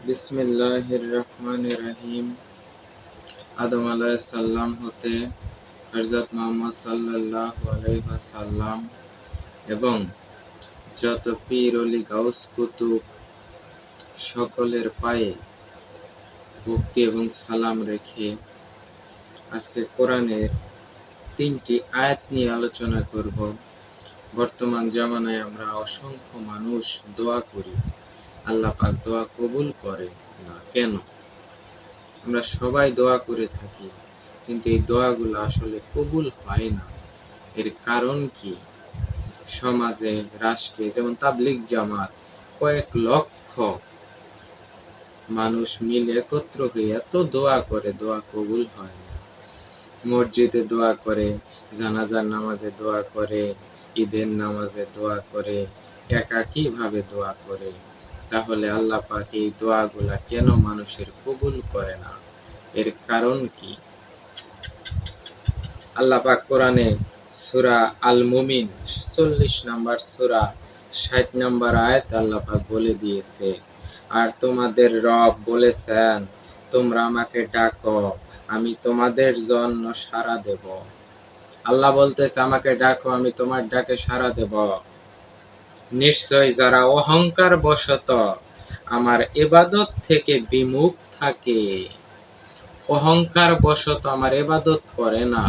বিসমিল্লাহির রহমানির রহিম। আদম আলাইহিস সালাম হতে হযরত মুহাম্মদ সাল্লাল্লাহু আলাইহি ওয়াসাল্লাম এবং যত পীর ওলি গাউস কুতুব সকলের পায়ে ভক্তি এবং সালাম রেখে আজকে কোরআনের 3টি আয়াত নিয়ে আলোচনা করব। বর্তমান জামানায় আমরা অসংখ্য মানুষ দোয়া করি, আল্লাহ পাক দোয়া কবুল করে না কেন? আমরা সবাই দোয়া করে থাকি, কিন্তু এই দোয়াগুলো আসলে কবুল হয় না। এর কারণ কি? সমাজে, রাষ্ট্রে, যেমন তাবলিগ জামাত কয়েক লক্ষ মানুষ মিলে একত্র হয়ে এত দোয়া করে, দোয়া কবুল হয় না। মসজিদে দোয়া করে, জানাজার নামাজে দোয়া করে, ঈদের নামাজে দোয়া করে, একাকী ভাবে দোয়া করে। তাহলে আল্লাহ পাক এই দোয়াগুলা কেন মানুষের কবুল করে না? এর কারণ কি? আল্লাহ পাক কোরআনে সূরা আল মুমিন 40 নম্বর সূরা 60 নম্বর আয়াত আল্লাহ পাক বলে দিয়েছে, আর তোমাদের রব বলেছেন, তোমরা আমাকে ডাকো, আমি তোমাদের জন্য সাড়া দেব। আল্লাহ বলতেছে, আমাকে ডাকো, আমি তোমার ডাকে সাড়া দেব। নিশ্চয় যারা অহংকার বশত আমার ইবাদত থেকে বিমুখ থাকে, অহংকার বশত আমার ইবাদত করে না,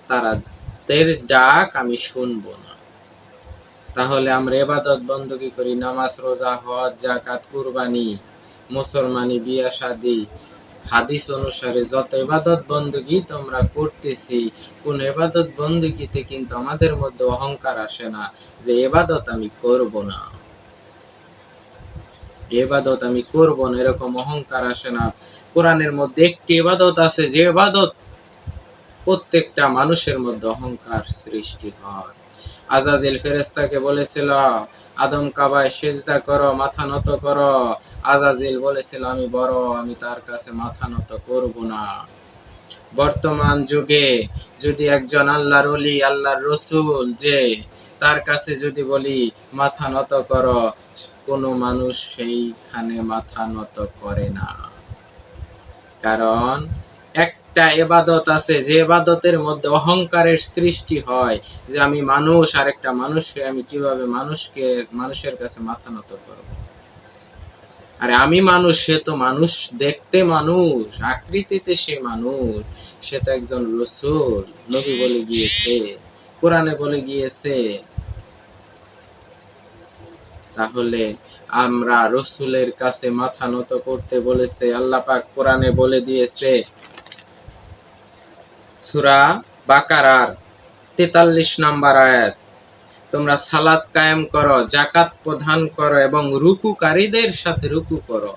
তাদের ডাক আমি শুনবো না। তাহলে আমরা ইবাদত বندگی করি, নামাজ, রোজা, হজ, যাকাত, কুরবানি, মুসলমানি, বিয়ে শাদী, হাদিস অনুসারে যত ইবাদত বندگی তোমরা করতেছি, কোন ইবাদত বندگিতে কিন্তু আমাদের মধ্যে অহংকার আসে না যে ইবাদত আমি করব না, ইবাদত আমি করব না, এরকম অহংকার আসে না। কোরআনের মধ্যে একটি ইবাদত আছে যে ইবাদত প্রত্যেকটা মানুষের মধ্যে অহংকার সৃষ্টি হয়। আজাজিল ফেরেশতাকে বলেছিল, আদম কাবায় সিজদা করো, মাথা নত করো। আজাজিল বলেছিল, আমি বড়, আমি তার কাছে মাথা নত করব না। বর্তমান যুগে যদি একজন আল্লাহর ওলি, আল্লাহর রসুল, যে তার কাছে যদি বলি মাথা নত করো, কোনো মানুষ সেইখানে মাথা নত করে না। কারণ একটা ইবাদত আছে যে ইবাদতের মধ্যে অহংকারের সৃষ্টি হয়, যে আমি মানুষ, আর একটা মানুষকে আমি কিভাবে মানুষের কাছে মাথা নত করব? আরে আমি মানুষ, সে তো মানুষ, দেখতে মানুষ, আকৃতিতে সে মানুষ, সে তো একজন রাসূল। নবী বলে গিয়েছে, কোরআনে বলে গিয়েছে। তাহলে আমরা রাসূলের কাছে মাথা নত করতে বলেছে। আল্লাহ পাক কোরআনে বলে দিয়েছে, সূরা বাকারার 43 নম্বর আয়াত, তোমরা সালাত কায়েম করো, যাকাত প্রদান করো এবং রুকুকারীদের সাথে রুকু করো।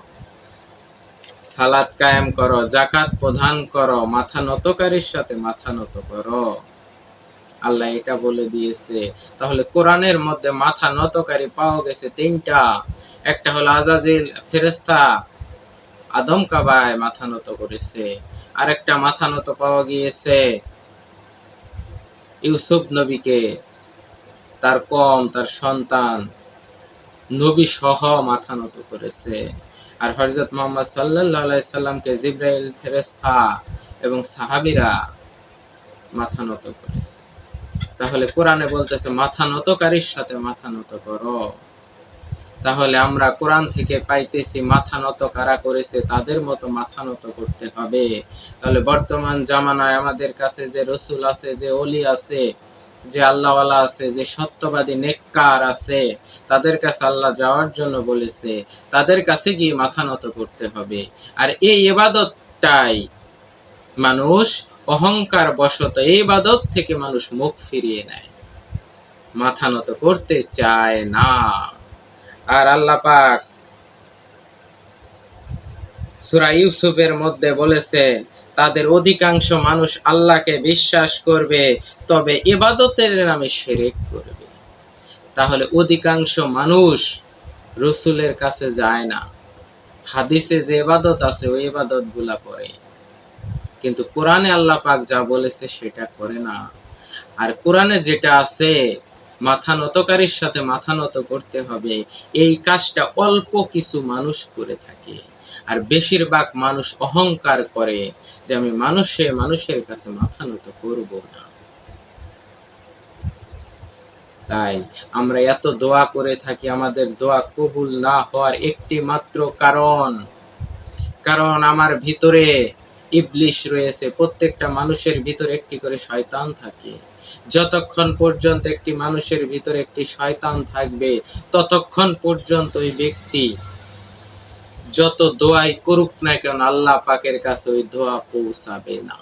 সালাত কায়েম করো, যাকাত প্রদান করো, মাথা নতকারীর সাথে মাথা নত করো। আল্লাহ এটা বলে দিয়েছে। তাহলে কোরআনের মধ্যে মাথা নতকারী পাওয়া গেছে 3টা। একটা হলো আজাজিল ফেরেশতা আদম কাবায় মাথা নত করেছে। আরেকটা মাথা নত পাওয়া গিয়েছে ইউসুফ নবীকে, তার কম, তার সন্তান নবী সহ মাথা নত করেছে। আর হযরত মুহাম্মদ সাল্লাল্লাহু আলাইহি সাল্লামকে জিবরাইল ফেরেশতা এবং সাহাবীরা মাথা নত করেছে। তাহলে কোরআনে বলতেছে মাথা নতকারীর সাথে মাথা নত করো। তাহলে আমরা কোরআন থেকে পাইতেছি মাথা নত কারা করেছে তাদের মতো মাথা নত করতে হবে। তাহলে বর্তমান জামানায় আমাদের কাছে যে রাসূল আছে, যে ওলি আছে, যে আল্লাহওয়ালা আছে, যে সত্যবাদী নেককার আছে, তাদের কাছে আল্লাহ যাওয়ার জন্য বলেছে, তাদের কাছে গিয়ে মাথা নত করতে হবে। আর এই ইবাদতটাই মানুষ অহংকার বশত এই ইবাদত থেকে মানুষ মুখ ফিরিয়ে নেয়, মাথা নত করতে চায় না। আর আল্লাহ পাক সূরা ইউসুফের মধ্যে বলেছে, তাদের অধিকাংশ মানুষ আল্লাহকে বিশ্বাস করবে, তবে ইবাদতের নামে শিরক করবে। তাহলে অধিকাংশ মানুষ রাসূলের কাছে যায় না, হাদিসে যে ইবাদত আছে ওই ইবাদতগুলা করে, কিন্তু কোরআনে আল্লাহ পাক যা বলেছে সেটা করে না। আর কোরআনে যেটা আছে মাথা নতকারীর সাথে মাথা নত করতে হবে, এই কাজটা অল্প কিছু মানুষ করে থাকে। আর বেশিরভাগ মানুষ অহংকার করে যে আমি মানুষের কাছে মাথা নত করব না। তাই আমরা এত দোয়া করে থাকি, আমাদের দোয়া কবুল না হওয়ার একটি মাত্র কারণ আমার ভিতরে ইবলিশ রয়েছে। প্রত্যেকটা মানুষের ভিতরে একটি করে শয়তান থাকে। যতক্ষণ পর্যন্ত একটি মানুষের ভিতরে একটি শয়তান থাকবে, ততক্ষণ পর্যন্ত ওই ব্যক্তি যত দোয়াই করুক না কেন, আল্লাহ পাকের কাছে ওই দোয়া পৌঁছাবে না।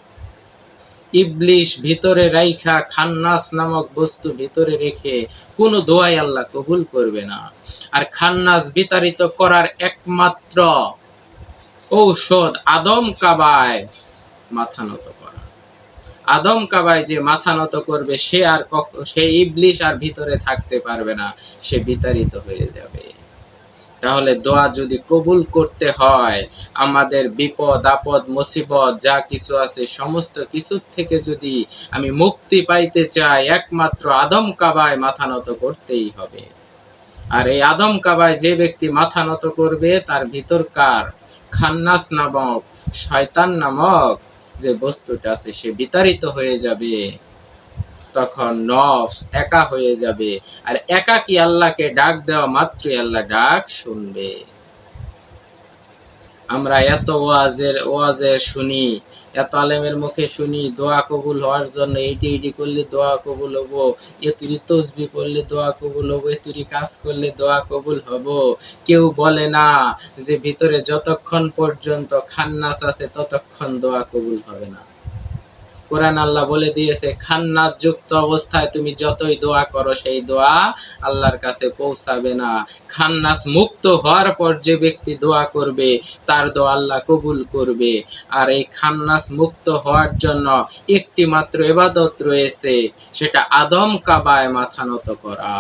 ইবলিশ ভিতরে রাইখা, খান্নাস নামক বস্তু ভিতরে রেখে কোনো দোয়াই আল্লাহ কবুল করবে না। আর খান্নাস বিতাড়িত করার একমাত্র ঔষধ আদম কাবায় মাথা নত করা। আদম কাবায় যে মাথা নত করবে, সে ইবলিশ আর ভিতরে থাকতে পারবে না, সে বিতাড়িত হয়ে যাবে। তাহলে দোয়া যদি কবুল করতে হয়, আমাদের বিপদ আপদ মুসিবত যা কিছু আছে সমস্ত কিছুর থেকে যদি আমি মুক্তি পাইতে চাই, একমাত্র আদম কাবায় মাথা নত করতেই হবে। আর এই আদম কাবায় যে ব্যক্তি মাথা নত করবে, তার ভিতরকার খান্নাস নামক, শয়তান নামক যে বস্তুটা আছে সে বিতাড়িত হয়ে যাবে। তখন নফস একা হয়ে যাবে, আর একাকী আল্লাহকে ডাক দেওয়া মাত্রই আল্লাহ ডাক শুনবে। আমরা এত ওয়াজের শুনি, এত আলেমের মুখে শুনি দোয়া কবুল হওয়ার জন্য এটি করলে দোয়া কবুল হবো, এতুরি তসবিহ পড়লে দোয়া কবুল হবো, এতুরি কাজ করলে দোয়া কবুল হবো। কেউ বলে না যে ভিতরে যতক্ষণ পর্যন্ত খান্নাস আছে ততক্ষণ দোয়া কবুল হবে না। কোরআন আল্লাহ বলে দিয়েছে, খান্নাস যুক্ত অবস্থায় তুমি যতই দোয়া করো সেই দোয়া আল্লাহর কাছে পৌঁছাবে না। খান্নাস মুক্ত হওয়ার পর যে ব্যক্তি দোয়া করবে তার দোয়া আল্লাহ কবুল করবে। আর এই খান্নাস মুক্ত হওয়ার জন্য একটি মাত্র ইবাদত রয়েছে, সেটা আদম কাবায় মাথা নত করা।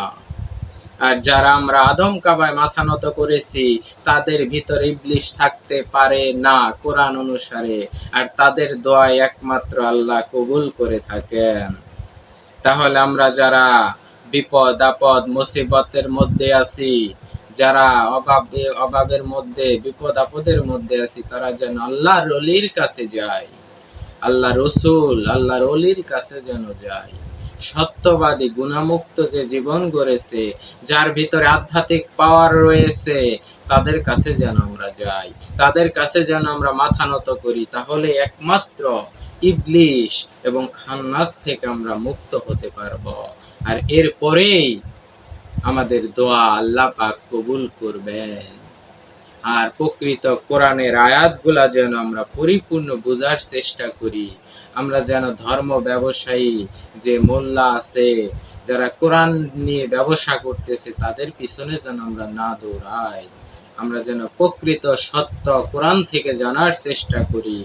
আর যারা আমরা আদম কাবায় মাথা নত করেছি, তাদের ভিতরে ইবলিশ থাকতে পারে না কোরআন অনুসারে, আর তাদের দোয়া একমাত্র আল্লাহ কবুল করে থাকেন। তাহলে আমরা যারা বিপদ আপদ মুসিবতের মধ্যে আছি, যারা অভাবের মধ্যে, বিপদ আপদের মধ্যে আছি, তারা যেন আল্লাহর ওলির কাছে যায়, আল্লাহ রসুল আল্লাহর ওলির কাছে যেন যায়। সত্যবাদী গুণামুক্ত যে জীবন গড়েছে, যার ভিতরে আধ্যাত্মিক পাওয়ার রয়েছে, তাদের কাছে যেন আমরা যাই, তাদের কাছে যেন আমরা মাথা নত করি। তাহলে একমাত্র ইবলিশ এবং খান্নাস থেকে আমরা মুক্ত হতে পারবো। আর এরপরেই আমাদের দোয়া আল্লাহ পাক কবুল করবেন। আর প্রকৃত কোরআনের আয়াতগুলা যেন আমরা পরিপূর্ণ বোঝার চেষ্টা করি। আমরা যেন ধর্ম ব্যবসায়ী যে মোল্লা আছে, যারা কোরআন নিয়ে ব্যবসা করতেছে, তাদের পিছনে যেন আমরা না দৌড়াই। আমরা যেন প্রকৃত সত্য কোরআন থেকে জানার চেষ্টা করি,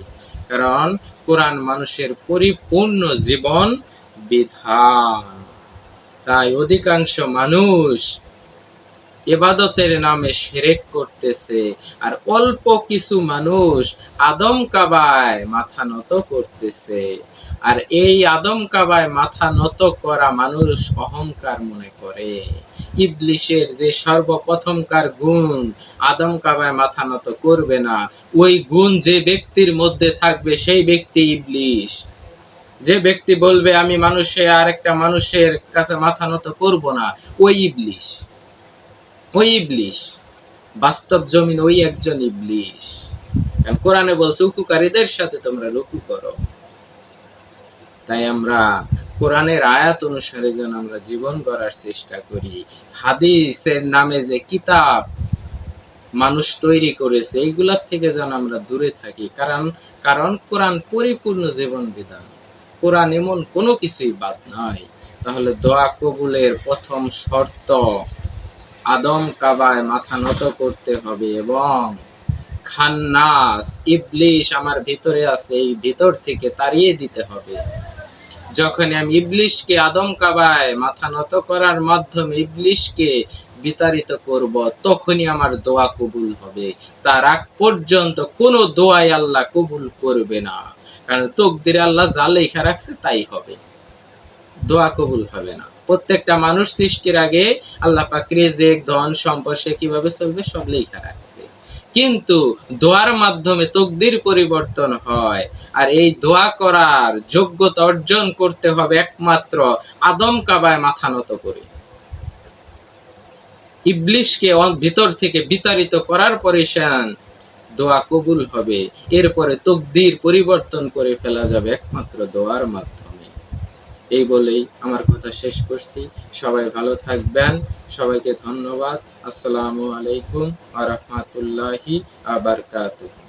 কারণ কোরআন মানুষের পরিপূর্ণ জীবন বিধান। তাই অধিকাংশ মানুষ ইবাদতের নামে শিরক করতেছে, আর অল্প কিছু মানুষ আদম কাবায় মাথা নত করতেছে। আর এই আদম কাবায় মাথা নত করা মানুষ অহংকার মনে করে। ইবলিশের যে সর্বপ্রথমকার গুণ, আদম কাবায় মাথা নত করবে না, ওই গুণ যে ব্যক্তির মধ্যে থাকবে সেই ব্যক্তি ইবলিশ। যে ব্যক্তি বলবে আমি আরেকটা মানুষের কাছে মাথা নত করব না, ওই ইবলিশ, ওই ইবলিশ বাস্তব জমিন, ওই একজন ইবলিশ। কারণ কোরআনে বলছে রুকুকারীদের সাথে তোমরা রুকু করো। তাই আমরা কোরআনের আয়াত অনুসারে যেন আমরা জীবন গড়ার চেষ্টা করি। হাদিসের নামে যে কিতাব মানুষ তৈরি করেছে, এইগুলার থেকে যেন আমরা দূরে থাকি। কারণ কোরআন পরিপূর্ণ জীবন বিধান, কোরআন এমন কোনো কিছুই বাদ নাই। তাহলে দোয়া কবুলের প্রথম শর্ত আদম কাবায় মাথা নত করতে হবে, এবং খান্নাস ইবলিশ আমার ভিতরে আছে, এই ভিতর থেকে তাড়িয়ে দিতে হবে। যখন আমি ইবলিশকে আদম কাবায় মাথা নত করার মাধ্যমে ইবলিশকে বিতাড়িত করব, তখনই আমার দোয়া কবুল হবে। তার আগ পর্যন্ত কোনো দোয়াই আল্লাহ কবুল করবে না, কারণ তকদিরে আল্লাহ যা লেখা রাখছে তাই হবে, দোয়া কবুল হবে না। প্রত্যেকটা মানুষ সৃষ্টির আগে আল্লাহ পাক রিজিক, ধন সম্পদ সে কিভাবে চলবে সব লেখা রাখছে। কিন্তু দোয়ার মাধ্যমে তকদির পরিবর্তন হয়। আর এই দোয়া করার যোগ্যতা অর্জন করতে হবে একমাত্র আদম কাবায় মাথা নত করে। ইবলিশকে ভিতর থেকে বিতাড়িত করার পরে শান দোয়া কবুল হবে। এরপরে তকদির পরিবর্তন করে ফেলা যাবে একমাত্র দোয়ার মাধ্যমে। এই বলেই আমার কথা শেষ করছি। সবাই ভালো থাকবেন। সবাইকে ধন্যবাদ। আসসালামু আলাইকুম ওয়া রাহমাতুল্লাহি ওয়া বারাকাতুহু।